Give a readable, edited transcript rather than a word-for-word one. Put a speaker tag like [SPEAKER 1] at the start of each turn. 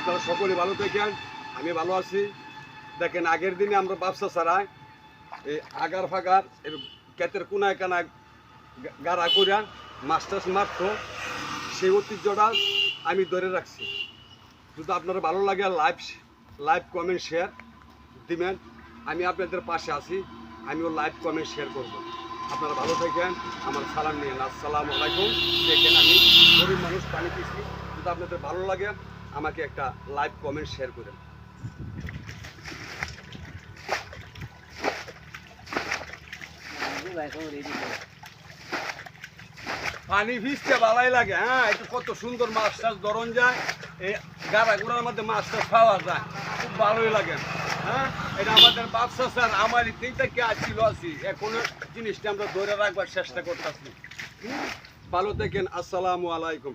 [SPEAKER 1] আপনারা সকলে ভালো থাকেন, আমি ভালো আছি। দেখেন আগের দিনে আমরা ব্যবসা ছাড়াই এই আগার ফাগার ক্ষেতের কোনায় কানায় গাড়া কইরা মাছ টাছ মারতো, সেই ঐতিহ্যটা আমি ধরে রাখছি। যদি আপনারা ভালো লাগে লাইভ কমেন্ট শেয়ার দিবেন, আমি আপনাদের পাশে আছি, আমিও লাইভ কমেন্ট শেয়ার করব। আপনারা ভালো থাকেন, আমার সালাম নিন, আসসালামু আলাইকুম। দেখেন আমি গরিব মানুষ, পানি পিছি। যদি আপনাদের ভালো লাগে আমাকে একটা লাইভ কমেন্ট শেয়ার করেন। পানি ভিজতে ভালোই লাগে, হ্যাঁ, একটু কত সুন্দর মাছ টাছ ধরন যায়, এই গাড়া গোড়ার মধ্যে মাছ টাছ পাওয়া যায়, খুব ভালোই লাগে। হ্যাঁ, এটা আমাদের ব্যবসা স্যার, আমার তিনটা কে ছিল আছি, এখনো জিনিসটা আমরা ধরে রাখবার চেষ্টা করতেছি। ভালো থাকেন, আসসালামু আলাইকুম।